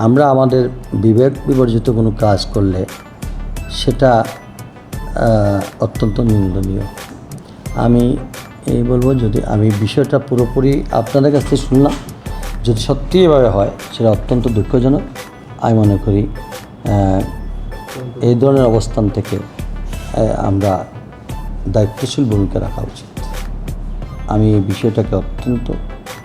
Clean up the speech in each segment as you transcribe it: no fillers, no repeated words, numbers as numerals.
আমরা আমাদের বিবেক বিবর্জিত কোনো কাজ করলে সেটা অত্যন্ত নিন্দনীয়। আমি এই বলবো, যদি আমি বিষয়টা পুরোপুরি আপনাদের কাছ থেকে শুনলাম, যদি সত্যি এভাবে হয় সেটা অত্যন্ত দুঃখজনক। আমি মনে করি এই ধরনের অবস্থান থেকে আমরা দায়িত্বশীল ভূমিকা রাখা উচিত। আমি এই বিষয়টাকে অত্যন্ত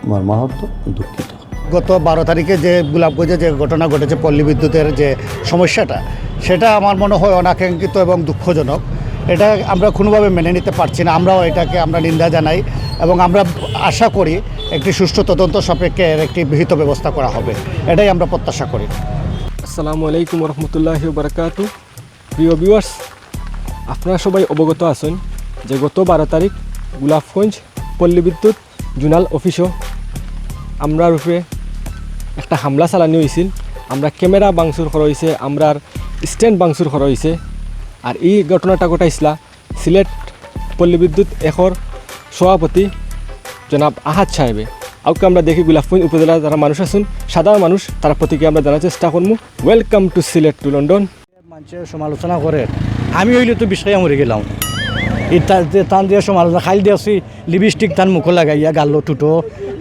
মর্মাহত, দুঃখিত। গত 12 তারিখে যে গোলাপগঞ্জে যে ঘটনা ঘটেছে পল্লী বিদ্যুতের যে সমস্যাটা, সেটা আমার মনে হয় অনাকাঙ্ক্ষিত এবং দুঃখজনক। এটা আমরা কোনোভাবে মেনে নিতে পারছি না। আমরাও এটাকে আমরা নিন্দা জানাই এবং আমরা আশা করি একটি সুষ্ঠু তদন্ত সাপেক্ষে একটি বিহিত ব্যবস্থা করা হবে, এটাই আমরা প্রত্যাশা করি। আসসালামু আলাইকুম রহমতুল্লাহি বারাকাতু। প্রিয় ভিউয়ার্স, আপনারা সবাই অবগত আছেন যে গত 12 তারিখ গোলাপগঞ্জ পল্লী বিদ্যুৎ জোনাল অফিসও আমরা রূপে একটা হামলা চালানি হয়েছিল। আমরা ক্যামেরা ভাঙচুর করা হয়েছে, আমরার স্ট্যান্ড ভাঙচুর করা হয়েছে। আর এই ঘটনাটা ঘটাইছিলা সিলেট পল্লী বিদ্যুৎ একর সভাপতি জনাব আহাদ সাহেবে। আউকে আমরা দেখি গোলাপগঞ্জ উপজেলার যারা মানুষ আছেন, সাধারণ মানুষ, তারা প্রতিক্রিয়া আমরা জানার চেষ্টা করবো। Welcome to Sylhet to London. মানুষের সমালোচনা করে, আমি হইলে তো বিষয়ে মরে গেলাম। তান দিয়ে সমালোচনা খাইল দিয়েছি, লিপস্টিক তান মুখো লাগাইয়া, গালো টুটো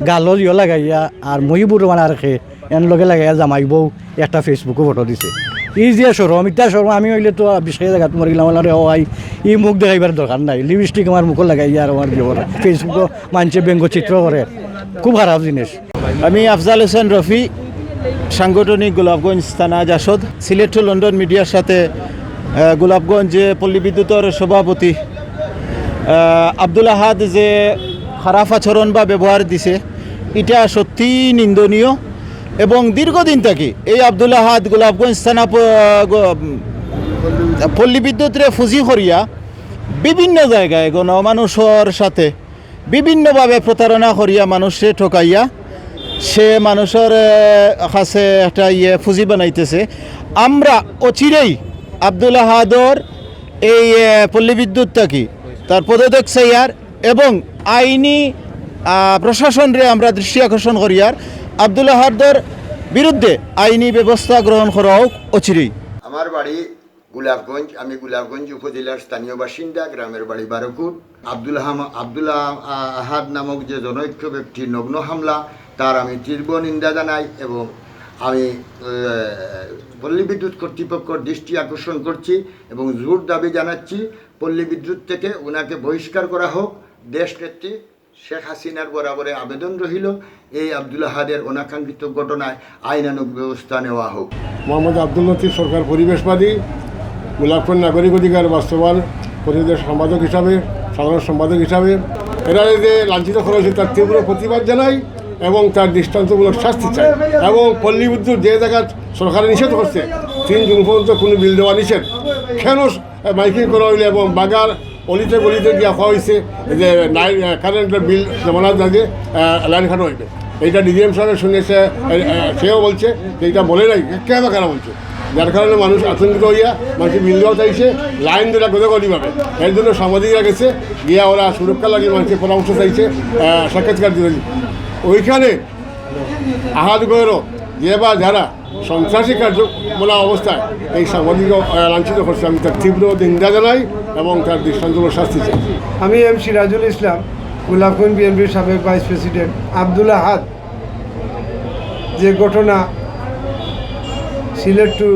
গালো ইয়ে লাগাইয়া, আর মহিবুর মানে আর খে এন লগে লাগাইয়া জামাই বউ একটা ফেসবুকও ফটো দিছে। এই যে সরম, ইটা সরম, আমি হইলে তো বিষয়ে জায়গা মরে গেলাম। আরে হয় এই মুখ দেখাইবার দরকার নাই, লিপস্টিক আমার মুখো লাগাইয়া আর আমার বিয়ে ফেসবুকও মানুষে ব্যঙ্গচিত্র করে, খুব খারাপ জিনিস। আমি আফজাল হোসেন রফি, সাংগঠনিক গোলাপগঞ্জ থানা জাসদ। সিলেট টু লন্ডন মিডিয়ার সাথে গোলাপগঞ্জ পল্লী বিদ্যুতের সভাপতি আব্দুল আহাদ যে খারাপ আচরণ বা ব্যবহার দিছে, এটা সত্যিই নিন্দনীয়। এবং দীর্ঘদিন থেকে এই আব্দুল আহাদ গোলাপগঞ্জ থানা পল্লী বিদ্যুতের ফুজি করিয়া বিভিন্ন জায়গায় গণমানুষের সাথে বিভিন্নভাবে প্রতারণা করিয়া মানুষে ঠকাইয়া সে মানুষের কাছে একটা ফুজি বানাইতেছে। আমরা অচিরেই আব্দুল আহাদর এই পল্লী বিদ্যুৎ থাকি তার পদত্যাগ চাইয়ার এবং আইনি প্রশাসনরে আমরা দৃষ্টি আকর্ষণ করিয়ার আব্দুল আহাদর বিরুদ্ধে আইনি ব্যবস্থা গ্রহণ করা হোক অচিরেই। আমার বাড়ি গোলাপগঞ্জ, আমি গোলাপগঞ্জ উপজেলার স্থানীয় বাসিন্দা, গ্রামের বাড়ি বারকুট। আব্দুল আহাদ নামক যে জনৈক্য ব্যক্তির নগ্ন হামলা, তার আমি তীব্র নিন্দা জানাই এবং আমি পল্লী বিদ্যুৎ কর্তৃপক্ষের দৃষ্টি আকর্ষণ করছি এবং জোর দাবি জানাচ্ছি পল্লী বিদ্যুৎ থেকে ওনাকে বহিষ্কার করা হোক। দেশনেত্রী শেখ হাসিনার বরাবরে আবেদন রহিল এই আব্দুল আহাদের অনাকাঙ্ক্ষিত ঘটনায় আইনানুগ ব্যবস্থা নেওয়া হোক। মোহাম্মদ আব্দুল লতিফ সরকার পরিবেশবাদী, গোলাপগঞ্জ নাগরিক অধিকার বাস্তবায়ন পরিষদের সম্পাদক হিসাবে, সাধারণ সম্পাদক হিসাবে এরা যে লাঞ্ছিত করা হয়েছে তার তীব্র প্রতিবাদ জানাই এবং তার দৃষ্টান্তমূলক শাস্তি চাই। এবং পল্লী বিদ্যুৎ যে জায়গা সরকারে নিষেধ করছে 3 জুন পর্যন্ত কোনো বিল দেওয়া নিষেধ, কেন মাইকিং করা হইলে এবং বাগার অলিতে গলিতে গিয়া খাওয়া হয়েছে যে কারেন্টের বিল যেমন আগে লাইন খানো হইবে। এইটা ডিজিএম সাহেব শুনেছে, সেও বলছে যে এটা বলে নাই, কেন কেন বলছে, যার কারণে মানুষ আতঙ্কিত হইয়া মানুষের বিল দেওয়া চাইছে, লাইন দেওয়া কোথাও করিভাবে। এর জন্য সাংবাদিকরা গেছে গিয়া ওরা সুরক্ষা লাগিয়ে মানুষের পরামর্শ চাইছে, সাক্ষাৎকার দিতে। ওইখানে আহাদ গৌরব যে বা যারা সন্ত্রাসী কার্যকলা অবস্থায় এই সাংবাদিক লাঞ্ছিত করছে, আমি তার তীব্র নিন্দা জানাই এবং তার দৃষ্টান্তমূলক শাস্তি চাই। আমি এম সিরাজুল ইসলাম, গোলাপগঞ্জ বিএনপির সাবেক ভাইস প্রেসিডেন্ট। আব্দুল আহাদ যে ঘটনা সিলেট টু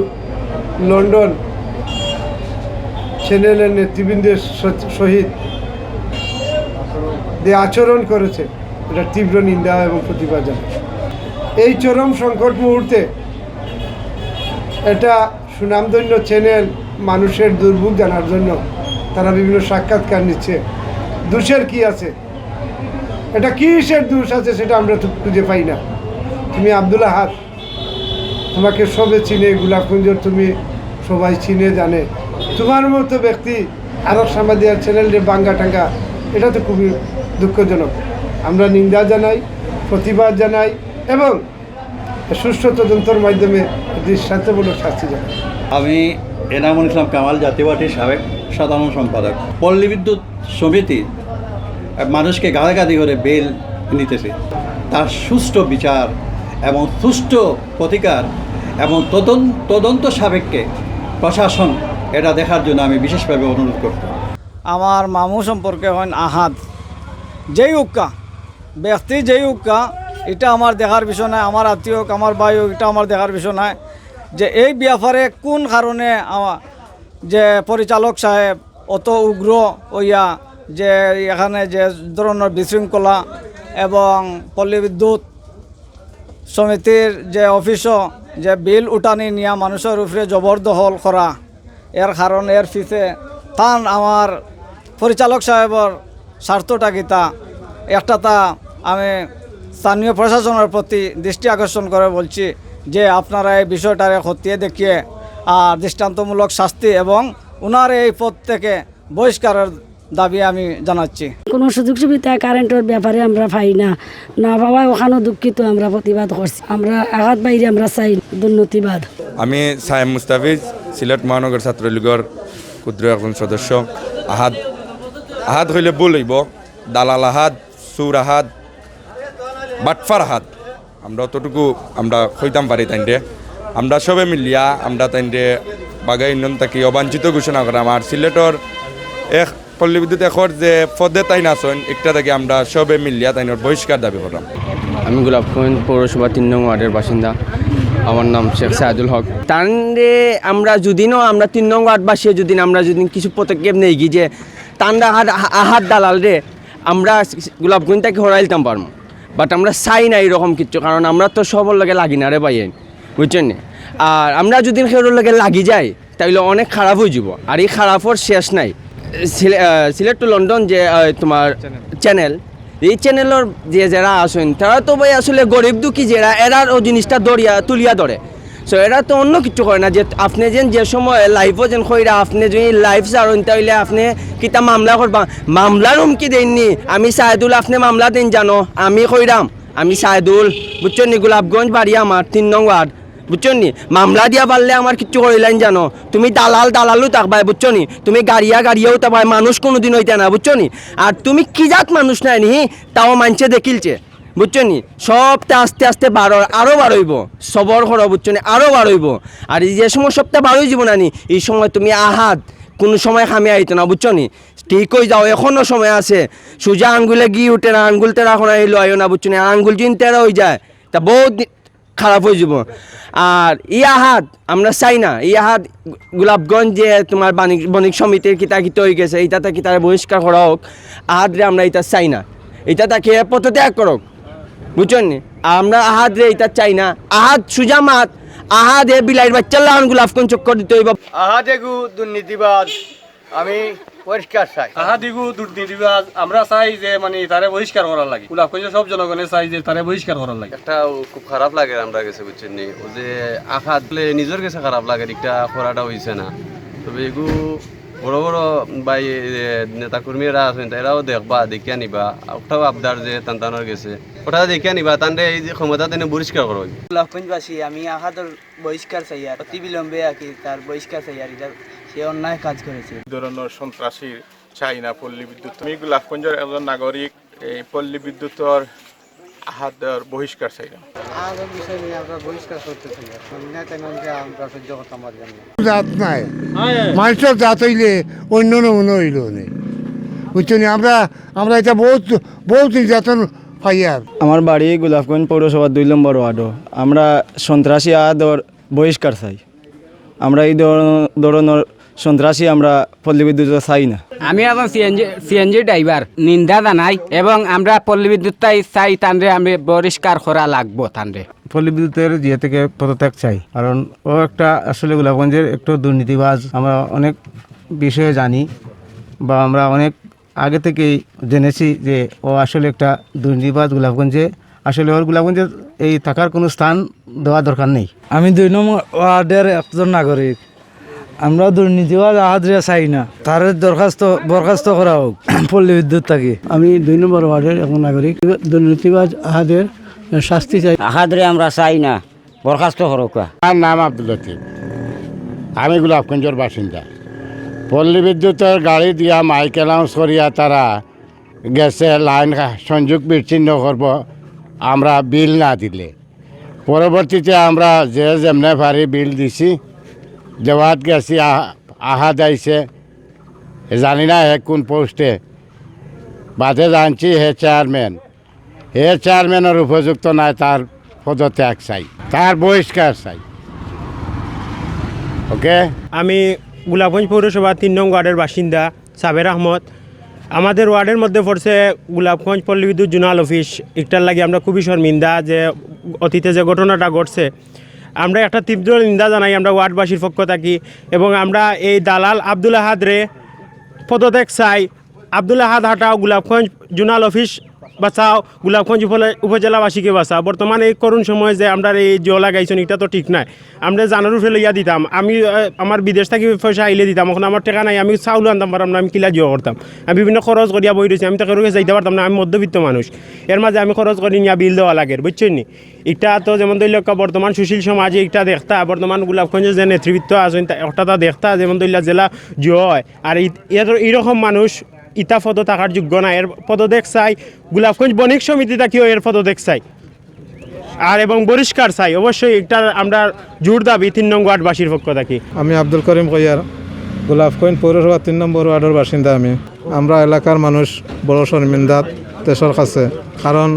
লন্ডন চ্যানেলের নেতৃবৃন্দের সহিত যে আচরণ করেছে, এটা তীব্র নিন্দা এবং প্রতিবাদ জানাই। এই চরম সংকট মুহূর্তে এটা সুনামধন্য চ্যানেল মানুষের দুর্ভোগ জানার জন্য তারা বিভিন্ন সাক্ষাৎকার নিচ্ছে। দোষের কি আছে, এটা কিসের দোষ আছে সেটা আমরা তো খুঁজে পাই না। তুমি আব্দুল আহাদ, তোমাকে সবে চিনে, গোলাপগঞ্জের তুমি সবাই চিনে জানে, তোমার মতো ব্যক্তি আরব সাংবাদিক চ্যানেলে বাঙ্গা টাঙ্গা, এটা তো খুবই দুঃখজনক। আমরা নিন্দা জানাই, প্রতিবাদ জানাই এবং সুষ্ঠু তদন্তের মাধ্যমে দৃষ্টান্তমূলক শাস্তি জানাই। আমি এনামুল ইসলাম কামাল, জাতীয় পার্টির সাবেক সাধারণ সম্পাদক। পল্লী বিদ্যুৎ সমিতি মানুষকে গালাগালি করে বেল নিতেছে, তার সুষ্ঠু বিচার এবং সুষ্ঠু প্রতিকার এবং তদন্ত সাপেক্ষে প্রশাসন এটা দেখার জন্য আমি বিশেষভাবে অনুরোধ করব। আমার মামু সম্পর্কে হন আহাদ, যেই উক্কা ব্যক্তি যেই উক্কা, এটা আমার দেখার বিষয় নয়, আমার আত্মীয় হোক আমার ভাই হোক, এটা আমার দেখার বিষয় নয় যে এই ব্যাপারে কোন কারণে যে পরিচালক সাহেব অত উগ্র হইয়া যে এখানে যে ধরনের বিশৃঙ্খলা এবং পল্লী বিদ্যুৎ সমিতির যে অফিসও যে বিল উঠানি নিয়ে মানুষের উপরে জবরদখল করা, এর কারণ এর পিছে তান আমার পরিচালক সাহেবর স্বার্থটা গীতা একটা তা আমি স্থানীয় প্রশাসনের প্রতি দৃষ্টি আকর্ষণ করে বলছি যে আপনারা এই বিষয়টারে খতিয়ে দেখিয়ে আর দৃষ্টান্তমূলক শাস্তি এবং ওনার এই পদ থেকে বহিষ্কারের দাবি আমি জানাচ্ছি। কোনো সুযোগ সুবিধা কারেন্টের ব্যাপারে আমরা পাই না, না পাওয়ায় ওখানেও দুঃখিত, আমরা প্রতিবাদ করছি। আমরা আঘাত বাইরে আমরা চাই দুর্নীতিবাদ। আমি সায়েম মুস্তাফিজ, সিলেট মহানগর ছাত্রলীগের ক্ষুদ্র একজন সদস্য। আহাদ হইলে ভুল হইব, দালাল আহাদ, সুর আহাদ, বাটফার আহাদ, আমরা অতটুকু আমরা হইতাম পারি তাইনরে। আমরা সবে মিলিয়া আমরা তাইনরে বাগাই ইউনিয়ন থাকি অবাঞ্ছিত ঘোষণা করাম। আর সিলেটর এক পল্লী বিদ্যুৎ এখন যে পদে তাইন আসন একটা থেকে আমরা সবে মিলিয়া তাইনের বহিষ্কার দাবি করলাম। আমি গোলাপগঞ্জ পৌরসভা 3 নং ওয়ার্ডের বাসিন্দা, আমার নাম শেখ সাইদুল হক। তানরে আমরা যদিনও আমরা 3 নং ওয়ার্ডবাসী যদি আমরা যদি কিছু পদক্ষেপ নেই কি যে তান্ডা আহাত দালাল রে আমরা গোলাপগঞ্জ থেকে হরাইলতাম পারবো, বাট আমরা চাই না এরকম কিছু, কারণ আমরা তো সবর লগে লাগি না রে ভাই, বুঝছেন না? আর আমরা যদি সেগুলোর লগে লাগি যাই তাইলে অনেক খারাপ হয়ে যাব, আর এই খারাপর শেষ নাই। সিলেট টু লন্ডন যে তোমার চ্যানেল, এই চ্যানেলের যে যারা আসেন তারা তো ভাই আসলে গরিব দুঃখী যারা এরার ও জিনিসটা তুলিয়া ধরে। সো এরা তো অন্য কিছু করে না যে আপনি যে সময় লাইভও যেন কইরা আপনি যদি লাইভ ছাড়েন তাইলে আপনি কিতা মামলা করবা, মামলার হুমকি দেননি। আমি সাইদুল, আপনি মামলা দেন জানো, আমি কইরাম আমি সাইদুল, বুঝছেন নি? গোলাপগঞ্জ বাড়ি আমার 3 নং ওয়ার্ড, বুঝছো নি? মামলা দিয়া পারলে আমার কিচ্ছু করিলেন জানো, তুমি দালালও থাকবাই, বুঝছো নি? তুমি গাড়িয়াও থাকবাই, মানুষ কোনোদিন হইতে না, বুঝছো নি? আর তুমি কি জাত মানুষ নাই নি, তাও মানছে দেখিলছে, বুঝছো নি? সবটা আস্তে আস্তে আরও বাড়ইব, সবর করো, বুঝছো নি? আরও বাড়ইব। আর এই যে সময় সবটা বাড়ই যাব না নি, এই সময় তুমি আহাত কোনো সময় খামে আইতো না, বুঝছো নি? ঠিক হয়ে যাও, এখনও সময় আছে। সোজা আঙ্গুলে গিয়ে উঠে না, আঙ্গুল তেরা এখন আইলো আইও না, বুঝছো নি? আঙ্গুল যদি তেরা হয়ে যায় তা বহুত খারাপ হয়ে যাব। আর এই আহাত আমরা চাই না, এই আহাত গোলাপগঞ্জ যে তোমার বণিক সমিতির কিতা হয়ে গেছে, এইটাতে কিতারে বহিষ্কার করা হোক। আহাত রে আমরা এটা চাই না, এটা তাকে পদত্যাগ করক, বুঝছেন নি? আমরা আহাত রে এটা চাই না। আহাত সুজা মাত, আহাত এ বিলাইয়ের বাচ্চা লাগান গোলাপগঞ্জ চক্কর দিতে হইব। আহাদ এগু দুর্নীতিবাদ, আমি পরিষ্কার চাই। আহাদিগু দুর্নীতিবাজ, আমরা চাই যে মানে তারে বহিষ্কার করার লাগে। গোলাপগঞ্জের সব জনগণে চাই যে তারে বহিষ্কার করার লাগে। একটা খুব খারাপ লাগে আমরা গেছে, বুঝছেন নি? ও যে আঘাত নিজের কাছে খারাপ লাগে, এটা করাটা হয়েছে না। তবে এগু বড় বড় বাই নেতাকর্মীরা আছেন, এরাও দেখবা, দেখিয়া নিবা। ওটাও আবদার যে টানটানোর গেছে, ওটা দেখিয়া নিবা, তানরে এই যে ক্ষমতা তেনে বহিষ্কার করো। গোলাপগঞ্জবাসী আমি আহাদর বহিষ্কার চাই, আর অতি বিলম্বে আকি তার বহিষ্কার চাই, আর এটা সে অন্যায় কাজ করেছে। ধরনের সন্ত্রাসী চাই না পল্লী বিদ্যুৎ। আমি গোলাপগঞ্জের একজন নাগরিক, এই পল্লী বিদ্যুতের আহাদের বহিষ্কার চাই না। আহাদের বিষয় নিয়ে আমরা বহিষ্কার করতে চাই, আমরা সহ্য করতাম পারবেন না। জাত নাই, মানুষের জাত হইলে অন্য নমুনা হইল নেই, বুঝছো নি? আমরা এটা বহুত নির্যাতন পাই। আর আমার বাড়ি গোলাপগঞ্জ পৌরসভা 2 নম্বর ওয়ার্ডও। আমরা সন্ত্রাসী আহাদর বহিষ্কার চাই। আমরা এই ধরনের সন্ত্রাসী আমরা পল্লী বিদ্যুৎ চাই না। আমি এখন সিএনজি ড্রাইভার, নিন্দা জানাই এবং আমরা পল্লী বিদ্যুৎ চাই, তানরে আমি বহিষ্কার করা লাগবো। তানরে পল্লী বিদ্যুতের জিয়া থেকে পদত্যাগ চাই, কারণ ও একটা আসলে গোলাপগঞ্জের একটু দুর্নীতিবাজ। আমরা অনেক বিষয়ে জানি বা আমরা অনেক আগে থেকেই জেনেছি যে ও আসলে একটা দুর্নীতিবাজ। গোলাপগঞ্জে আসলে ওর গোলাপগঞ্জে এই থাকার কোনো স্থান দেওয়া দরকার নেই। আমি 2 নম্বর ওয়ার্ডের একজন নাগরিক, আমরা দুর্নীতিবাজ আহাদরে চাই না, তার বরখাস্ত করা হোক পল্লী বিদ্যুৎ থাকি। আমি 2 নম্বর ওয়ার্ডের একজন নাগরিক, দুর্নীতিবাজ আহাদের শাস্তি চাই। আহাদরে আমরা চাই না, বরখাস্ত করুক। আমার নাম আব্দুল, আমি গোলাপগঞ্জের বাসিন্দা। পল্লী বিদ্যুতের গাড়ি দিয়া মাইক অ্যানাউন্স করিয়া তারা গেছে লাইন সংযোগ বিচ্ছিন্ন করব আমরা বিল না দিলে। পরবর্তীতে আমরা যে যেমনে পারি বিল দিছি, দেওয়াত গেছি, আহাদ আইছে, জানি না কোন পোস্টে, বাদে জানছি হে চেয়ারম্যানের উপযুক্ত নাই, তার পদত্যাগ চাই, তার বহিষ্কার চাই। ওকে। আমি গোলাপগঞ্জ পৌরসভা 3 নং ওয়ার্ডের বাসিন্দা সাবের আহমদ। আমাদের ওয়ার্ডের মধ্যে পড়ছে গোলাপগঞ্জ পল্লী বিদ্যুৎ জোনাল অফিস। একটার লাগে আমরা খুবই শর্মিন্দা যে অতীতে যে ঘটনাটা ঘটছে, আমরা একটা তীব্র নিন্দা জানাই আমরা ওয়ার্ডবাসীর পক্ষ থাকি। এবং আমরা এই দালাল আব্দুল আহাদরে পদত্যাগ চাই। আব্দুল আহাদ হাটাও, গোলাপগঞ্জ জোনাল অফিস বাঁচাও, গোলাপগঞ্জ উপজেলাবাসীকে বাঁচাও। বর্তমানে এই করুণ সময় যে আমরা এই জল লাগাইছেন, এটা তো ঠিক নাই। আমরা জানার উপরে লইয়া দিতাম, আমি আমার বিদেশ থেকে পয়সা আইলে দিতাম, এখন আমার টাকা নাই, আমি চাউল আনতাম পারতাম না, আমি কিলা জিও করতাম, আমি বিভিন্ন খরচ করিয়া বই রয়েছি, আমি তাকে যাইতে পারতাম না, আমি মধ্যবিত্ত মানুষ। এর মাঝে আমি খরচ করি নিয়ে বিল দেওয়া লাগে, বুঝছেন নি? এটা তো যেমন ধরল বর্তমান সুশীল সমাজে এটা দেখতা, বর্তমান গোলাপগঞ্জের যে নেতৃত্ব আছেন ওটা দেখতা, যেমন ধরল জেলা জিও হয়। আর এইরকম মানুষ ইটা পদ থাকার যোগ্য না, এর পদত্যাগ চাই। গোলাপগঞ্জ বণিক সমিতিটা কেউ এর পদত্যাগ চাই আর এবং বহিষ্কার চাই। অবশ্যই এটা আমরা জোর দাবি 3 নং ওয়ার্ডবাসীর পক্ষ থাকি। আমি আব্দুল করিম কইয়ার, গোলাপগঞ্জ পৌরসভা 3 নম্বর ওয়ার্ডের বাসিন্দা। আমরা এলাকার মানুষ বড় শর্মিন্দা দেশের কাছে, কারণ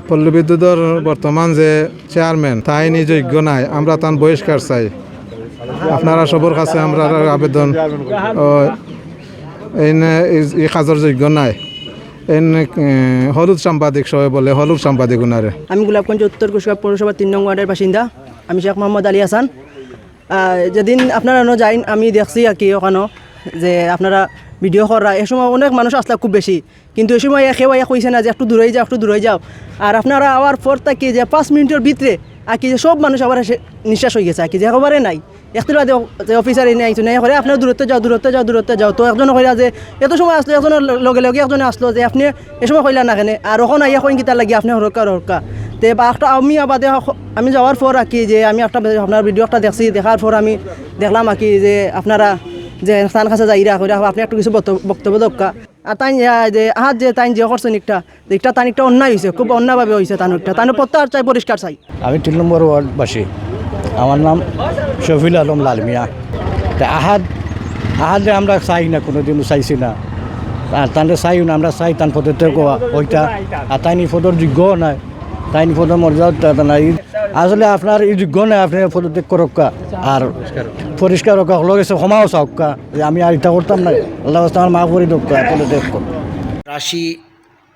পল্লী বিদ্যুতের বর্তমান যে চেয়ারম্যান তাই যোগ্য নাই, আমরা তার বহিষ্কার চাই। আপনারা সবর কাছে আমরা আবেদন, এই কাজের যোগ্য নাই, হলুদ সাংবাদিক সবাই বলে, হলুদ সাংবাদিক উনারে। আমি গোলাপগঞ্জ উত্তর কুশিয়ারা পৌরসভা 3 নং ওয়ার্ডের বাসিন্দা। আমি শেখ মোহাম্মদ আলী হাসান। যেদিন আপনারা যাই আমি দেখছি আর কি ওখানে যে আপনারা ভিডিও করা, এ সময় অনেক মানুষ আসলে খুব বেশি, কিন্তু এই সময় কেউ কইছে না যে একটু দূরে যাও, একটু দূরে যাও। আর আপনারা আওয়ার পর থাকি যে 5 মিনিটের ভিতরে আর কি যে সব মানুষ আবার নিঃশ্বাস হয়ে গেছে আর কি, যে একেবারে নাই। একটু বাদে অফিসার এনে আইসো নাই করে আপনার দূরত্বে যাও। তো একজন কইলা যে এত সময় আসলো, একজনের লগে লগে একজনে আসলো যে আপনি এ সময় কইলা না কেন, আর ওখানে আইয়া কইন কিতা লাগি আপনি হরকা তে বা একটা আমি আবাদে আমি যাওয়ার পর আর কি যে আমি একটা আপনার ভিডিও একটা দেখছি, দেখার পর আমি দেখলাম আর কি যে আপনারা যে স্থান কাছে যাইরা করে আপনি একটু কিছু বক্তব্য দরকার। আর তাই যে আহাত যে তাই যে করছেন একটা তান একটা অন্যায় হয়েছে, খুব অন্যায়ভাবে হয়েছে, তার প্রত্যাহার চাই, পরিষ্কার চাই। আমি 3 নম্বর ওয়ার্ডবাসী, আমার নাম শফিল আলম লাল মিয়া। তা আহাদে আমরা চাই না, কোনোদিনও চাইছি না, আর তাহলে চাইও না, আমরা চাই তান পদত্যাগ ওইটা। আর তাইনি পদর যোগ্য নাই, তাইনি পদর মর্যাদা নাই, আসলে আপনার এই যোগ্য নাই, আপনি পদত্যাগ করক্কা আর পরিষ্কার হোক, লগে ক্ষমাও চাওকা যে আমি আর এটা করতাম না, আল্লাহ আমার মা করে দোকা পদত্যাগ কর। রাশি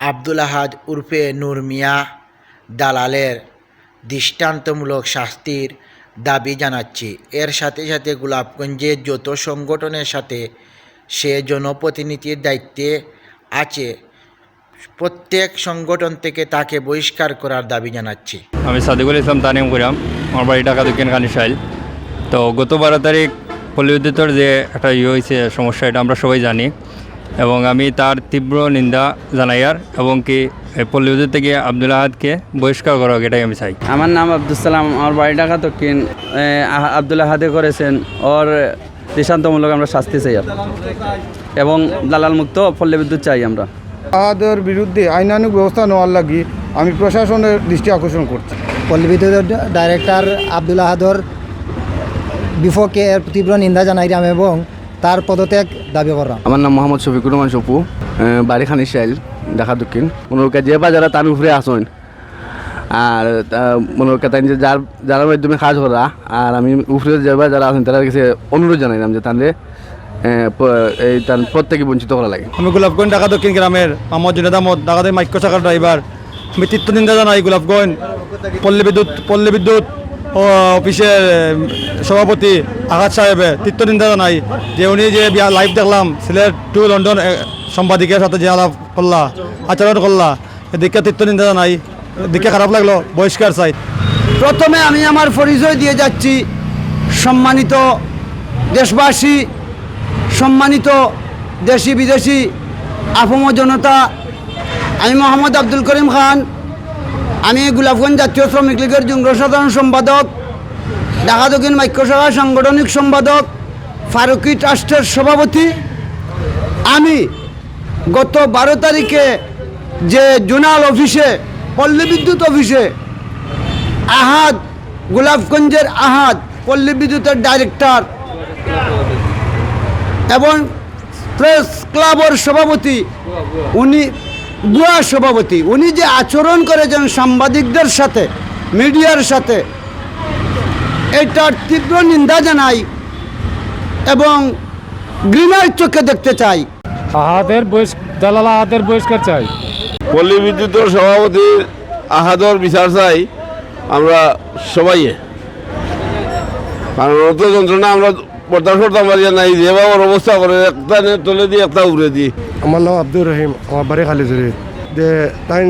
আব্দুল আহাদ উর্ফে নূর মিয়া দালালের দৃষ্টান্তমূলক শাস্তির দাবি জানাচ্ছি। এর সাথে সাথে গোলাপগঞ্জের যত সংগঠনের সাথে সে জনপ্রতিনিধির দায়িত্বে আছে, প্রত্যেক সংগঠন থেকে তাকে বহিষ্কার করার দাবি জানাচ্ছি। আমি সাদিকুল ইসলাম তানিম করিম, আমার বাড়ি ঢাকা দক্ষিণ কানিশাইল। তো গত 12 তারিখ পল্লী বিদ্যুতের যে একটা হয়েছে সমস্যা, এটা আমরা সবাই জানি, এবং আমি তার তীব্র নিন্দা জানাই। আর এবং কি পল্লী বিদ্যুৎ থেকে আব্দুল আহাদকে বহিষ্কার করা হোক, এটাই আমি চাই। আমার নাম আব্দুল সালাম, আমার বাড়ি ঢাকা দক্ষিণ। আব্দুল আহাদে করেছেন ওর দৃষ্টান্তমূলক আমরা শাস্তি চাই এবং দালাল মুক্ত পল্লী বিদ্যুৎ চাই আমরা। আহাদের বিরুদ্ধে আইনানুগ ব্যবস্থা নেওয়ার লাগি আমি প্রশাসনের দৃষ্টি আকর্ষণ করছি। পল্লী বিদ্যুতের ডাইরেক্টর আব্দুল আহাদর বিপক্ষে তীব্র নিন্দা জানাইলাম এবং তার পদত্যাগ দাবি করলাম। আমার নাম মোহাম্মদ শফিকুর রহমান সপু, বাড়ি খানিশাইল, ঢাকা দক্ষিণ। মনোরকা যে বা যারা তার উপরে আসেন, আর মনোরকা তাই যার মাধ্যমে কাজ করা, আর আমি উপরে যারা আছেন তারা কাছে অনুরোধ জানাইলাম যে তাদের এই তার প্রত্যেকে বঞ্চিত করা লাগে। আমি গোলাপগঞ্জ ঢাকা দক্ষিণ গ্রামের মোহাম্মদ জুনেদ আহমদ, ঢাকাতে মাইক্রো শাখার ড্রাইভার। আমি তীর্থ নিন্দা জানাই গোলাপগঞ্জ পল্লী বিদ্যুৎ অফিসের সভাপতি আঘাত সাহেবের তীর্থ নিন্দা জানাই, যে উনি যে লাইভ দেখলাম সিলেট টু লন্ডন সাংবাদিকের সাথে যে আলাপ করলা, আচরণ করলা, এদিকে তীর্থ নিন্দা জানাই, এদিকে খারাপ লাগলো, বহিষ্কার চাই। প্রথমে আমি আমার পরিচয় দিয়ে যাচ্ছি। সম্মানিত দেশবাসী, সম্মানিত দেশি বিদেশি আফম জনতা, আমি মোহাম্মদ আব্দুল করিম খান। আমি গোলাপগঞ্জ জাতীয় শ্রমিক লীগের যুগ্ম সাধারণ সম্পাদক, ঢাকা দক্ষিণ মাইক্রো শাখা সাংগঠনিক সম্পাদক, ফারুকি ট্রাস্টের সভাপতি। আমি গত 12 তারিখে যে জোনাল অফিসে, পল্লী বিদ্যুৎ অফিসে আহাদ, গোলাপগঞ্জের আহাদ পল্লী বিদ্যুতের ডাইরেক্টর এবং প্রেস ক্লাবের সভাপতি, উনি বুয়া সভাপতি, উনি যে আচরণ করেছেন সাংবাদিকদের সাথে, মিডিয়ার সাথে, এটার তীব্র নিন্দা জানাই এবং ঘৃণার চোখে দেখতে চাই। দালাল আহাদের বহিষ্কার চাই। পল্লী বিদ্যুতের সভাপতির আহাদর বিচার চাই আমরা সবাই, কারণ অত যন্ত্রণা আমরা বরদাস্ত করতে পারি নাই, যেভাবে অবস্থা করে একটা তলে দিয়ে একটা উড়ে দিই। আমার নাম আব্দুর রহিম, আমার বাড়ি খালিজুরি। যে তাই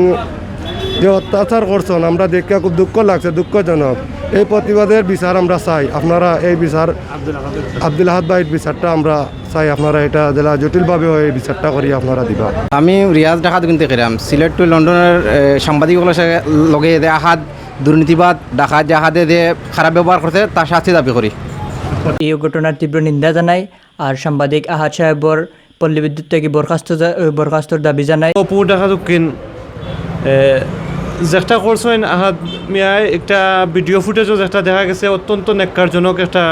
যে অত্যাচার করছেন আমরা দেখে খুব দুঃখ লাগছে, দুঃখজনক। এই প্রতিবাদের বিচার আমরা চাই, আপনারা এই বিচার আব্দুল আহাদ ভাইয়ের বিচারটা আমরা চাই, আপনারা এটা জেলা জটিলভাবে এই বিচারটা করি আপনারা দিবা। আমি রিয়াজ ঢাকা কিনতে গেলাম সিলেট টু লন্ডনের সাংবাদিকগুলোর লগে আহাদ দুর্নীতিবাদ ডাকাত জাহাদে যে খারাপ ব্যবহার করছে তার শাস্তি দাবি করি। এই ঘটনার তীব্র নিন্দা জানাই আর সাংবাদিক আহাদ সাহেবর পল্লী বিদ্যুৎ থেকে বরখাস্তর দাবি জানাই। অপু ঢাকা দক্ষিণ যেটা করছেন আহাদ মিয়ায় একটা ভিডিও ফুটেজও যেটা দেখা গেছে অত্যন্ত নেককারজনক একটা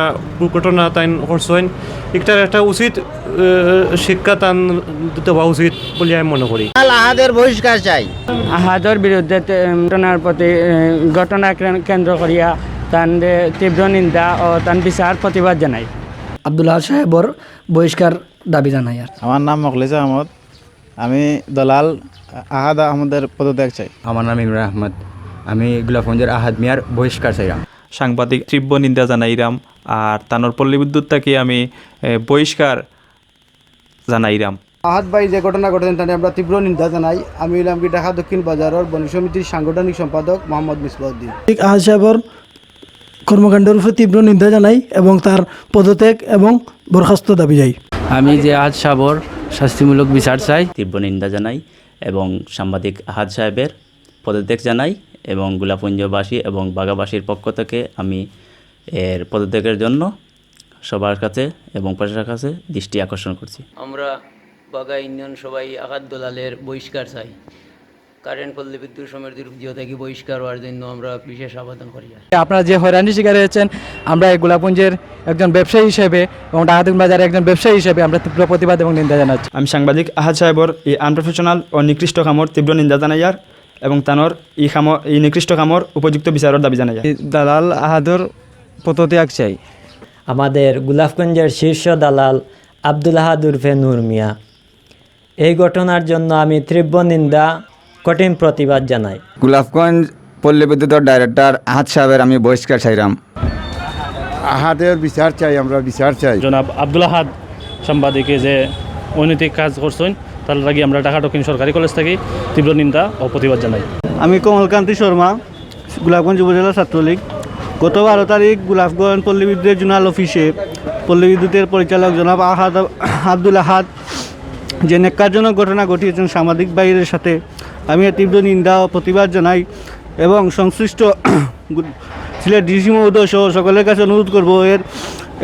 ঘটনা তাই করছেন, এটার একটা উচিত শিক্ষা তান দেওয়া উচিত বলে আমি মনে করি। আহাদের বহিষ্কার চাই। আহাদর বিরুদ্ধে ঘটনা কেন্দ্র করিয়া তান তীব্র নিন্দা ও তান বিচার প্রতিবাদ জানাই। আব্দুল আহাদ সাহেবর বহিষ্কার দাবি জানাই। আর আমার নাম মখলেস আহমদ, আমি দলাল আহাদ আহমদের পদত্যাগ চাই। আমার নাম ইমরান আহমদ, আমি গোলাপগঞ্জের আহাদ মিয়ার বহিষ্কার চাইলাম। সাংবাদিক তীব্র নিন্দা জানাইরাম আর তানোর পল্লী বিদ্যুৎটাকে আমি বহিষ্কার জানাইরাম। আহাদ ভাই যে ঘটনা ঘটেছেন তাতে আমরা তীব্র নিন্দা জানাই। আমি হলাম কি ঢাকা দক্ষিণ বাজারের বণিক সমিতির সাংগঠনিক সম্পাদক মোহাম্মদ মিসবাউদ্দিন। আহাদ সাহেবর কর্মকাণ্ডের উপরে তীব্র নিন্দা জানাই এবং তার পদত্যাগ এবং বরখাস্ত দাবি যাই। আমি যে আহাদ সাহেবর শাস্তিমূলক বিচার চাই, তীব্র নিন্দা জানাই এবং সাংবাদিক আহাদ সাহেবের পদত্যাগ জানাই এবং গোলাপগঞ্জবাসী এবং বাগাবাসীর পক্ষ থেকে আমি এর পদত্যাগের জন্য সবার কাছে এবং প্রশাসনের কাছে দৃষ্টি আকর্ষণ করছি। আমরা বাগা ইউনিয়ন সবাই আহাদ দলালের বহিষ্কার চাই। কারেন্ট পল্লী বিদ্যুৎ সমিতির উদ্যোগ থেকে বহিষ্কার হওয়ার জন্য আমরা বিশেষ আবেদন করি। আপনারা যে হয়রানির শিকার হয়েছেন, আমরা এই গোলাপগঞ্জের একজন ব্যবসায়ী হিসেবে এবং ঢাকা বাজারের একজন ব্যবসায়ী হিসেবে আমরা তীব্র প্রতিবাদ এবং নিন্দা জানাচ্ছি। আমি সাংবাদিক আহাদ সাহেবর এই আনপ্রফেশনাল ও নিকৃষ্ট কামর তীব্র নিন্দা জানাইয়ার এবং তানোর এই নিকৃষ্ট কামর উপযুক্ত বিচারের দাবি জানাইয়ার। দালাল আহাদর পদত্যাগ চাই। আমাদের গোলাপগঞ্জের শীর্ষ দালাল আব্দুল আহাদ উরফে নূর মিয়া, এই ঘটনার জন্য আমি তীব্র নিন্দা কঠিন প্রতিবাদ জানাই। গোলাপগঞ্জ পল্লী বিদ্যুতের ডাইরেক্টর আহাদ সাহেবের আমি বহিষ্কার চাইলাম। আহাদের বিচার চাই, আমরা বিচার চাই। জনাব আব্দুল আহাদ সাংবাদিকে যে অনৈতিক কাজ করছেন তার লাগি আমরা ঢাকা দক্ষিণ সরকারি কলেজ থেকে তীব্র নিন্দা ও প্রতিবাদ জানাই। আমি কমলকান্তি শর্মা, গোলাপগঞ্জ উপজেলা ছাত্রলীগ। গত 12 তারিখ গোলাপগঞ্জ পল্লী বিদ্যুতের জোনাল অফিসে পল্লী বিদ্যুতের পরিচালক জনাব আব্দুল আহাদ যে নেককারজনক ঘটনা ঘটিয়েছেন সাংবাদিক ভাইয়ের সাথে, আমি তীব্র নিন্দা ও প্রতিবাদ জানাই এবং সংশ্লিষ্ট সিলেট ডিসি মহোদয় সহ সকলের কাছে অনুরোধ করব এর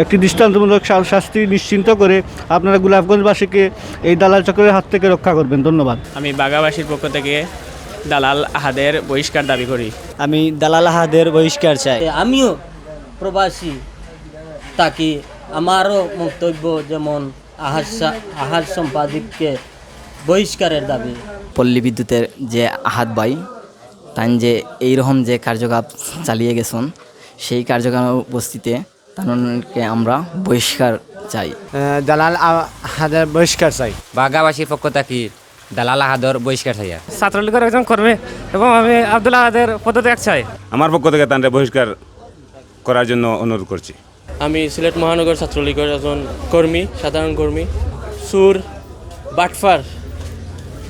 একটি দৃষ্টান্তমূলক শাস্তি নিশ্চিন্ত করে আপনারা গোলাপগঞ্জবাসীকে এই দালাল চক্রের হাত থেকে রক্ষা করবেন। ধন্যবাদ। আমি বাগাবাসীর পক্ষ থেকে দালাল আহাদের বহিষ্কার দাবি করি। আমি দালাল আহাদের বহিষ্কার চাই। আমিও প্রবাসী তাকে আমারও বক্তব্য যেমন আহাদ সম্পাদককে বহিষ্কারের দাবি। পল্লী বিদ্যুতের যে আহাদ ভাই তাই যে এইরকম যে কার্যকলাপ চালিয়ে গেছেন সেই কার্যক্রম উপস্থিতে তাদেরকে আমরা বহিষ্কার চাই। দালাল আহাদের বহিষ্কার চাই। বাগাবাসীর পক্ষ থেকে দালাল আহাদের বহিষ্কার চাই। ছাত্রলীগের একজন কর্মী এবং আমি আব্দুল আহাদের পদত্যাগ চাই। আমার পক্ষ থেকে তাদের বহিষ্কার করার জন্য অনুরোধ করছি। আমি সিলেট মহানগর ছাত্রলীগের একজন কর্মী, সাধারণ কর্মী। সুর বাটফার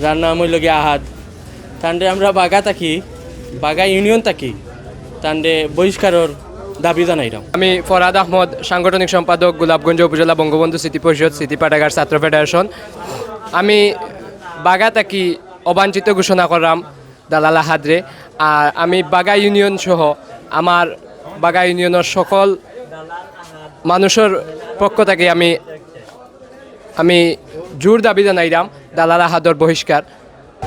যার নাম হইল গিয়ে আহাদ, তান্ডে আমরা বাগা ইউনিয়ন থাকি তান্ডে বহিষ্কারের দাবি জানাইলাম। আমি ফরহাদ আহমদ, সাংগঠনিক সম্পাদক গোলাপগঞ্জ উপজেলা বঙ্গবন্ধু স্মৃতি পরিষদ স্মৃতি পাঠাগার ছাত্র ফেডারেশন। আমি বাগা থাকি অবাঞ্ছিত ঘোষণা করলাম দালাল আহাদরে। আর আমি বাগা ইউনিয়ন সহ আমার বাগা ইউনিয়নের সকল মানুষের পক্ষ থেকে আমি জোর দাবি জানাইলাম দালাল আহাদর বহিষ্কার।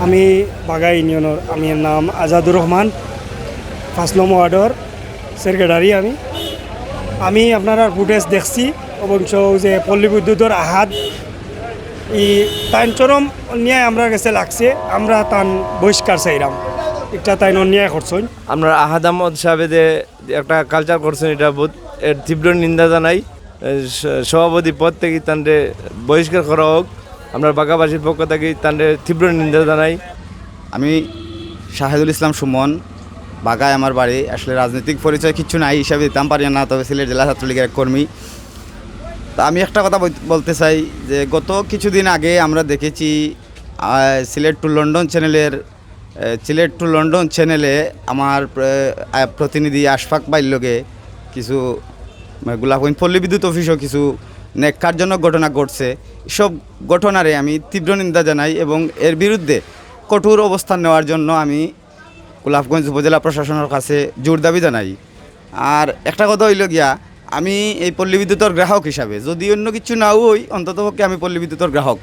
আমি বাগা ইউনিয়নের, আমি নাম আজাদুর রহমান, 5 নম্বর ওয়ার্ডর সেক্রেটারি আমি আপনার ফুটেজ দেখছি অবশ্য যে পল্লী বিদ্যুতের আহাত তাইন চরম অন্যায় আমরা কাছে লাগছে আমরা তান বহিষ্কার চাইলাম এটা তাইন অন্যায় করছেন আপনার আহাদ আহমদ সাহেব যে একটা কালচার করছেন এটা বহুত এর তীব্র নিন্দা জানাই সভাপতি পদ থেকে তাঁরে বহিষ্কার করা হোক আমরা বাগাবাসীর পক্ষ থেকে তাঁরে তীব্র নিন্দা জানাই। আমি শাহেদুল ইসলাম সুমন, বাগায় আমার বাড়ি। আসলে রাজনৈতিক পরিচয় কিচ্ছু নাই হিসাবে দিতাম পারি না, তবে সিলেট জেলা ছাত্রলীগের এক কর্মী। তা আমি একটা কথা বলতে চাই যে গত কিছুদিন আগে আমরা দেখেছি সিলেট টু লন্ডন চ্যানেলে আমার প্রতিনিধি আশফাক বাইল্যকে কিছু গোলাপগঞ্জ পল্লী বিদ্যুৎ অফিসও কিছু ন্যাক্কারজনক ঘটনা ঘটছে। এসব ঘটনারে আমি তীব্র নিন্দা জানাই এবং এর বিরুদ্ধে কঠোর অবস্থান নেওয়ার জন্য আমি গোলাপগঞ্জ উপজেলা প্রশাসনের কাছে জোর দাবি জানাই। আর একটা কথা হইল গিয়া, আমি এই পল্লী বিদ্যুতের গ্রাহক হিসাবে যদি অন্য কিছু নাও হই, অন্ততপক্ষে আমি পল্লী বিদ্যুতের গ্রাহক,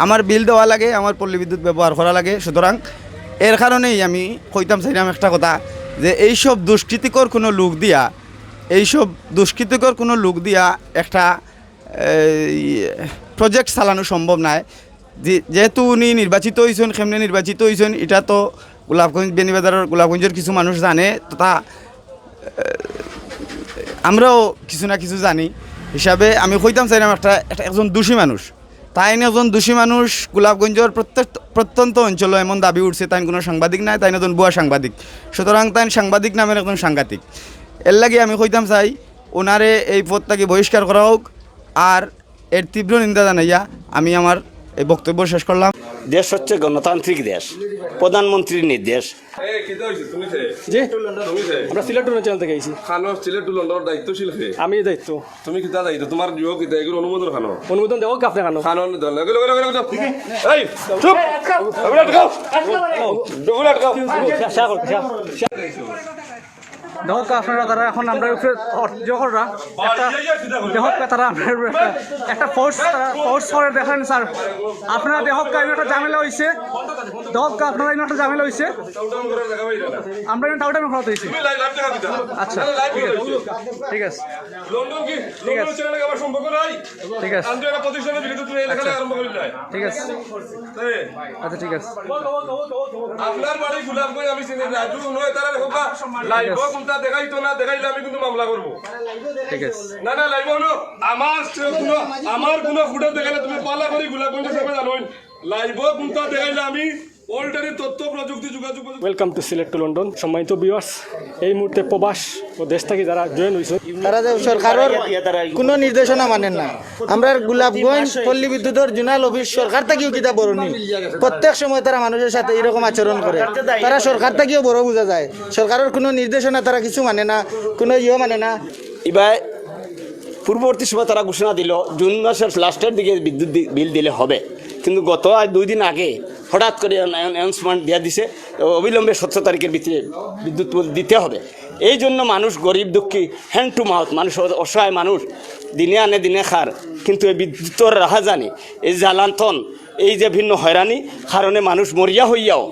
আমার বিল দেওয়া লাগে, আমার পল্লী বিদ্যুৎ ব্যবহার করা লাগে। সুতরাং এর কারণেই আমি কইতাম চাইলাম একটা কথা যে এইসব দুষ্কৃতিকর কোনো লোক দিয়া একটা প্রজেক্ট চালানো সম্ভব নয়। যেহেতু উনি নির্বাচিত হয়েছেন, কেমনে নির্বাচিত হয়েছেন এটা তো গোলাপগঞ্জ বেনিবাজারের গোলাপগঞ্জের কিছু মানুষ জানে, তথা আমরাও কিছু না কিছু জানি হিসাবে আমি কইতাম চাইলাম একজন দোষী মানুষ, তাই একজন দোষী মানুষ গোলাপগঞ্জের প্রত্যন্ত অঞ্চল এমন দাবি উঠছে তাই কোনো সাংবাদিক নাই, তাই একজন ভুয়া সাংবাদিক। সুতরাং তাই সাংবাদিক নামের একজন সাংঘাতিক। এর লাগে আমি কইতাম চাই ওনারে এই পদটাকে বহিষ্কার করা হোক। আর এর তীব্র নিন্দা জানাইয়া আমি আমার এই বক্তব্য শেষ করলাম। দেশ হচ্ছে গণতান্ত্রিক দেশ, প্রধানমন্ত্রীর নির্দেশ। আমরা সিলেট টু চ্যানেল থেকে আইছি। খানো সিলেট টু লন্ডনের দায়িত্বশীল হে আমি দায়িত্ব। তুমি কিতা দায়িত্ব? তোমার নিয়োগ কিতা? এগুলো অনুমোদন খানো? অনুমোদন দেবো আপনি খানো? খানো দল এগুলো এই চুপ বুলেট গাও বুলেট গাও দেখো আপনারা তারা এখন আমরা জহররা একটা তারা একটা ফোর্স করে দেখেন স্যার, আপনারা দেখক একটা ঝামেলা হয়েছে, দেখক আপনারা একটা ঝামেলা হয়েছে, আমরা টাউটা খরচ হয়েছি। আচ্ছা ঠিক আছে ঠিক আছে ঠিক আছে ঠিক আছে আচ্ছা ঠিক আছে। আপনার বাড়ি গোলাপগঞ্জ আমি চিনি রাজু নয়, তারা দেখো লাইভ কোনটা দেখাইতো না, দেখাইলে আমি কিন্তু মামলা করব। ঠিক আছে না না লাইভ হলো আমার কোনো ফুটো দেখালে তুমি পালা করি গোলাপগঞ্জ হিসেবে জানো, লাইভ কোনটা দেখাইলে আমি অলরেডি তথ্য প্রযুক্তি যোগাযোগ। Welcome to Sylhet to London. সম্মানিত ভিউয়ার্স, এই মুহূর্তে প্রবাস ও দেশ থেকে যারা জয়েন হয়েছে তারা যে সরকারের কোনো নির্দেশনা মানেন না। আমরা গোলাপগঞ্জ পল্লী বিদ্যুতের জোনাল অফিস সরকার থেকেও কিতা বড় নি, প্রত্যেক সময় তারা মানুষের সাথে এরকম আচরণ করে। তারা সরকার থেকেও বড় বোঝা যায়, সরকারের কোনো নির্দেশনা তারা কিছু মানে না, কোনো মানে না। এবার পূর্ববর্তী সময় তারা ঘোষণা দিল জুন মাসের লাস্টের দিকে বিদ্যুৎ বিল দিলে হবে, কিন্তু গত 2 দিন আগে হঠাৎ করে অ্যানাউন্সমেন্ট দেওয়া দিছে অবিলম্বে 17 তারিখের ভিতরে বিদ্যুৎ দিতে হবে। এই জন্য মানুষ গরিব দুঃখী হ্যান্ড টু মাউথ, মানুষ অসহায় মানুষ দিনে আনে দিনে খার, কিন্তু এই বিদ্যুতের রাহা জানি এই জ্বালান্তন এই যে ভিন্ন হয়রানি কারণে মানুষ মরিয়া হইয়াও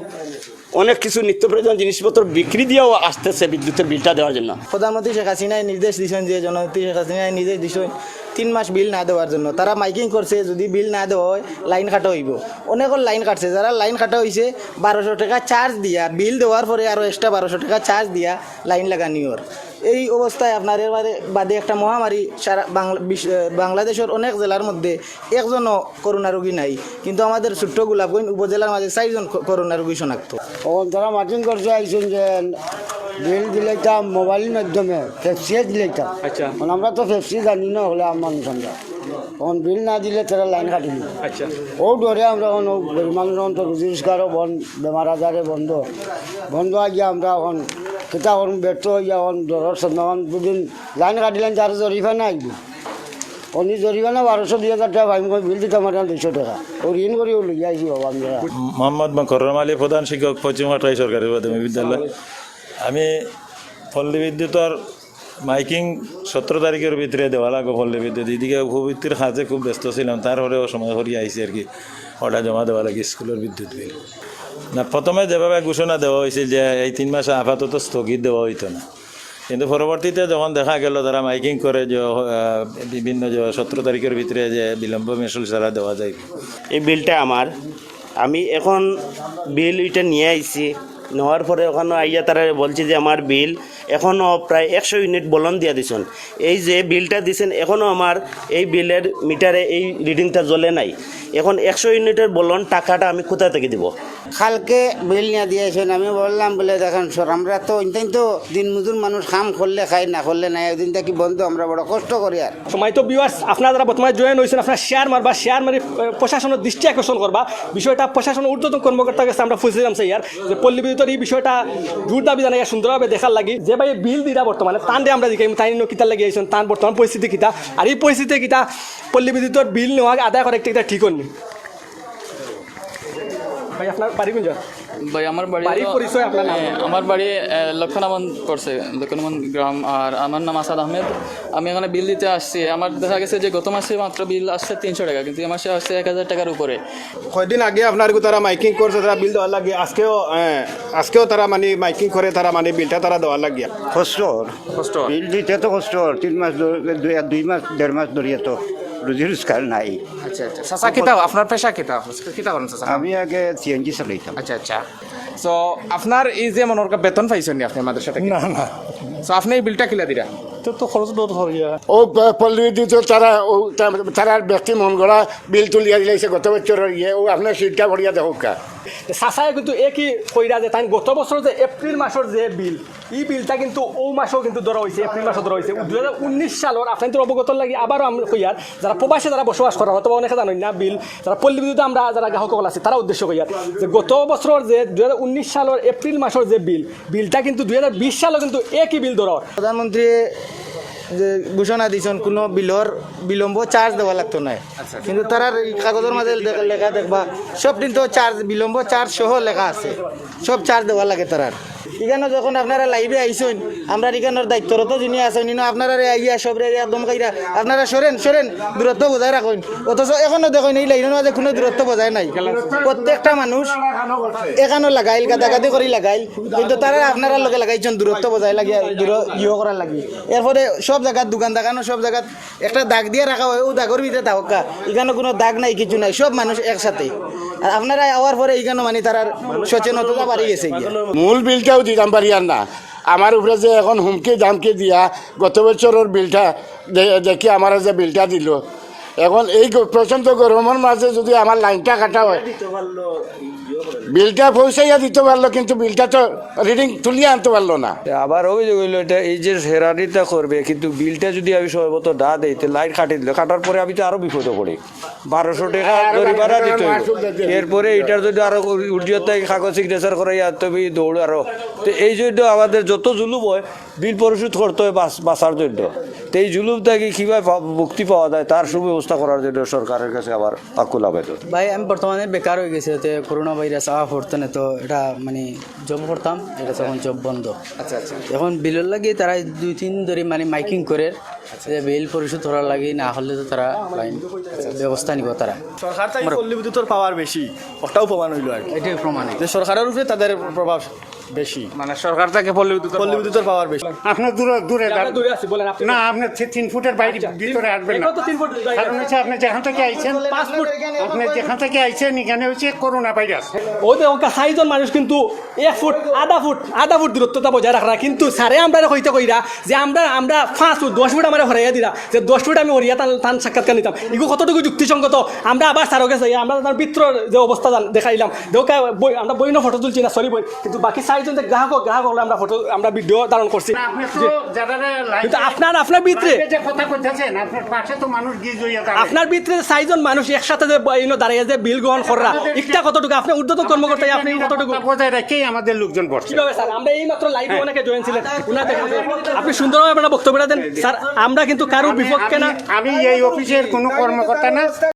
অনেক কিছু নিত্য প্রয়োজন জিনিসপত্র বিক্রি দিয়েও আসতেছে বিদ্যুতের বিলটা দেওয়ার জন্য। প্রধানমন্ত্রী শেখ হাসিনায় নির্দেশ দিয়েছেন, যে জননেত্রী শেখ হাসিনায় নির্দেশ দিয়েছেন 3 মাস বিল না দেওয়ার জন্য। তারা মাইকিং করছে যদি বিল না দেওয়া হয় লাইন কাটা হইব। অনেকের লাইন কাটছে, যারা লাইন কাটা হয়েছে 1200 টাকা চার্জ দিয়া, বিল দেওয়ার পরে আরও এক্সট্রা 1200 টাকা চার্জ দিয়া লাইন লাগানিওর। এই অবস্থায় আপনার এর বাদে একটা মহামারী সারা বাংলাদেশের অনেক জেলার মধ্যে একজনও করোনা রোগী নাই, কিন্তু আমাদের ছোট্ট গোলাপগঞ্জ উপজেলার মাঝে 4 জন করোনা রোগী শনাক্ত। তারা মার্কিং করছে আইসেন যে বিল দিলেইতাম মোবাইলের মাধ্যমে ফেপসিয়ে দিলেইতাম। আচ্ছা আমরা তো ফেপসি জানি না হলে আমার সন্ধ্যা তখন বিল না দিলে তারা লাইন কাটি না। আচ্ছা ও ডরে আমরা এখন মানুষ তো রুজি রোজগারও বন্ধ, বেমার আজারে বন্ধ আগিয়ে আমরা এখন কেটা করুন ব্যর্থ হইয়া এখন ডরের সন্ধ্যা দুদিন লাইন কাটিলেন তার জরিফানা আইব, অনি জরিমানা 1200-2000 টাকা ভাই বিল দিতাম 200 টাকা ও ঋণ করেও লইয়া আইছি বাবা। আমরা মোহাম্মদ মকরম আলী, প্রধান শিক্ষক, পশ্চিমঘাটাই সরকারি প্রাথমিক বিদ্যালয়। আমি পল্লী বিদ্যুতের মাইকিং 17 তারিখের ভিতরে দেওয়া লাগবে পল্লী বিদ্যুৎ, এদিকে ভূবৃত্তির কাজে খুব ব্যস্ত ছিলাম, তারপরেও সময় করিয়ে আইসি আর কি, ওটা জমা দেওয়া লাগে স্কুলের বিদ্যুৎ বিল। না প্রথমে যেভাবে ঘোষণা দেওয়া হয়েছিল যে এই 3 মাস আপাতত স্থগিত দেওয়া হইতো না, কিন্তু পরবর্তীতে যখন দেখা গেল তারা মাইকিং করে যে বিভিন্ন যে 17 তারিখের ভিতরে যে বিলম্ব মেশল ছাড়া দেওয়া যায়। এই বিলটা আমার, আমি এখন বিল এটা নিয়ে আইছি, নেওয়ার পরে ওখানে আইয়া তারা বলছে যে আমার বিল এখনও প্রায় 100 ইউনিট বলন দিয়া দিছেন। এই যে বিলটা দিছেন এখনও আমার এই বিলের মিটারে এই রিডিংটা জ্বলে নাই। এখন 100 ইউনিটের বলন টাকাটা আমি কোথা থেকে দিব? কালকে বিল নিয়ে দিয়েছেন, আমি বললাম বলে দেখেন স্যার আমরা তো তো দিন মজুর মানুষ কাম করলে খাই, না করলে নাই, একদিন থেকে বন্ধ, আমরা বড় কষ্ট করি। আর সময় তো ভিউয়ার্স, আপনারা যারা বর্তমানে জয়েন হয়েছেন আপনারা শেয়ার মারবা, শেয়ার মারি প্রশাসনের দৃষ্টি আকর্ষণ করবা। বিষয়টা প্রশাসনের ঊর্ধ্বতন কর্মকর্তার কাছে আমরা ফুসিলাম স্যার যে পল্লী বিদ্যুতের এই বিষয়টা জোর দাবি জানাই সুন্দরভাবে দেখার লাগি যে ভাই বিল দিরা বর্তমানে তান দিয়ে আমরা দিই তাই কিতার লাগিয়ে আইসেন, তার বর্তমান পরিস্থিতি কিতা, আর এই পরিস্থিতি কিতা পল্লী বিদ্যুতের বিল নেওয়া আদায় করে একটা ঠিক হয়নি। ভাই আপনার বাড়ি কোন জায়গা? ভাই আমার বাড়ি পরিচয় আপনার নাম? আমার বাড়ি লক্ষণামন পড়ছে, লক্ষণামন গ্রাম, আর আমার নাম আসাদ আহমেদ। আমি এখানে বিল দিতে আসছি। আমার দেখা গেছে যে গত মাসে মাত্র বিল আসছে 300 টাকা, কিন্তু এই মাসে আসছে 1000 টাকার উপরে। কয়দিন আগে আপনার তারা মাইকিং করছে, তারা বিল দেওয়ার লাগে, আজকেও তারা মানে মাইকিং করে, তারা মানে বিলটা তারা দেওয়ার লাগে। কষ্ট বিল দিতে তো কষ্ট, 3 মাস 2 মাস 1.5 মাস ধরিয়ে তো রুজি রোজগার নাই। আচ্ছা আচ্ছা চাচা কিতা আপনার পেশা কিতা কিতা করেন চাচা? আমি আগে সিএনজি চালাইতাম। আচ্ছা আচ্ছা, সো আপনার এই যে মনে করেন বেতন পাইছেন নি আপনি আমাদের সাথে? না না, সো আপনি এই বিলটা কিলা দিরা? তো খরচ দর হইয়া ও পল্লী বিদ্যুৎ তারা ব্যক্তি মন গড়া বিল তুলিয়া দিলাইছে গত বছর ইয়ে ও আপনার সিটটা ভরিয়া দেখো কা চাচাই কিন্তু একই কইরা যে তাই গত বছর যে এপ্রিল মাসের যে বিল, এই বিলটা কিন্তু ও মাসেও কিন্তু ধরা হয়েছে, এপ্রিল মাসও ধরা হয়েছে 2019 সালের। আপনার তো অবগত লাগে আবারও আমি কইয়ার যারা প্রবাসে যারা বসবাস করা হয়তো অনেকে জানেন না বিল, যারা পল্লী বিদ্যুৎ আমরা যারা গ্রাহক আছে তারা উদ্দেশ্য কইয়ার যে গত বছর যে 2019 সালের এপ্রিল মাসের যে বিলটা কিন্তু 2020 সালেও কিন্তু একই বিল ধরা। প্রধানমন্ত্রী যে ঘোষণা দিয়েছেন কোনো বিলর বিলম্ব চার্জ দেওয়া লাগতো না, কিন্তু তারা কাগজের মাঝে লেখা দেখবা সব দিন তো চার্জ বিলম্ব চার্জ সহ লেখা আছে, সব চার্জ দেওয়া লাগে তারার। এখানে যখন আপনারা লাইভে আইসেন, আমরা এখানের দায়িত্বরত যিনি আছেন আপনারা আইয়া সবরে একদম কাইরা আপনারা সরেন দূরত্ব বজায় রাখুন, অথচ এখনো দেখুন এই লাইনের মাঝে কোনো দূরত্ব বজায় নাই। প্রত্যেকটা মানুষ এখানো লাগাইল গাদাগাদি করে লাগাইল, কিন্তু তারা আপনারা লগে লাগাইছেন দূরত্ব বজায় লাগিয়ে ইয়ে করার লাগি। এরপরে সব জায়গায় দোকান দেখানো, সব জায়গায় একটা দাগ দিয়ে রাখা হয়, ও দাগের ভিতরে থাকা, এখানে কোনো দাগ নাই কিছু নাই, সব মানুষ একসাথে। আর আপনারা আওয়ার পরে এখানে মানে তার সচেতনতা বাড়ি গেছে। মূল বিলটাও দিতাম পারি আর না, আমার উপরে যে এখন হুমকি দামকে দিয়া গত বছরের বিলটা দেখি আমার যে বিলটা দিল, এখন এই প্রচণ্ড গরমের মাঝে যদি আমার লাইনটা কাটা হয়, বিলটা পৌঁছাইয়া দিতে পারলো কিন্তু বিলটা তো রিডিং তুলিয়ে আনতে পারলো না। আবার অভিযোগ হইলো এটা এই যে হেরানিটা করবে, কিন্তু বিলটা যদি আমি সর্বত ডা দেই লাইট কাটি দিল, কাটার পরে আমি তো আরো বিপদে পড়ি, 1200 টাকা জরিমানা দিতে হবে। এরপরে এটার যদি আরো উর্জিয়তায় কাগজ সিগনেচার করাই তুমি দৌড় আরো, তো এই জন্য আমাদের যত জুলুম হয় বিল পরিশোধ করতে হয় বাঁচার জন্য। তো এই জুলুম থেকে কীভাবে মুক্তি পাওয়া যায় তার সুব্যবস্থা করার জন্য সরকারের কাছে আবার আকুল আবেদন। ভাই আমি বর্তমানে বেকার হয়ে গেছি, তো করোনা ভাইরাস পড়তো না, তো এটা মানে জব করতাম, এটা তখন জব বন্ধ। আচ্ছা আচ্ছা, এখন বিলের লাগে তারা 2-3 ধরে মানে মাইকিং করে যে বিল পরিশোধ করার লাগে, না হলে তো তারা ব্যবস্থা নিব। তারা সরকার তাই পল্লী বিদ্যুতের পাওয়ার বেশি, ওটাও প্রমাণ হইল আর এটাই প্রমাণ যে সরকারের উপরে তাদের প্রভাব বেশি, মানে সরকার থেকে পল্লী বিদ্যুতের পাওয়ার বেশি। আপনার দূরে না, আপনার 3 ফুটের বাইরে ভিতরে আসবেন না, কারণ হচ্ছে আপনি যেখান থেকে আইছেন 5 ফুট, আপনি যেখান থেকে আইছেন এখানে হচ্ছে করোনা ভাইরাস। ওই যে ওকে 6 জন মানুষ কিন্তু 1 ফুট আধা ফুট দূরত্বতা বজায় রাখা, কিন্তু স্যারে আমরা হইতে কইরা যে আমরা 5 ফুট 10 ফুট আমরা হরাইয়া দিলা, যে 10 ফুট আমি হরিয়া তান সাক্ষাৎকার নিতাম, এগুলো কতটুকু যুক্তিসঙ্গত? আমরা আবার স্যারকে চাই, আমরা তার বিত্রর যে অবস্থা দেখাইলাম, দেখো আমরা বই না ফটো তুলছি না, সরি বই, কিন্তু বাকি 6 জন গ্রাহক হলে আমরা ফটো আমরা ভিডিও ধারণ করছি। কিন্তু আপনার ভিতরে আপনার ভিতরে 6 জন মানুষ একসাথে যে দাঁড়িয়ে যে বিল গ্রহণ করা, একটা কতটুকু আপনি ঊর্ধ্বতন কর্মকর্তা, আপনি কতটুকু বজায় রেখেই আমাদের লোকজন পড়ছে। কিভাবে স্যার? আমরা এই মাত্র লাইভে অনেকে জয়েন ছিলেন, আপনি সুন্দরভাবে আপনারা বক্তব্যটা দেন স্যার, আমরা কিন্তু কারোর বিপক্ষে না। আমি এই অফিসের কোনো কর্মকর্তা না।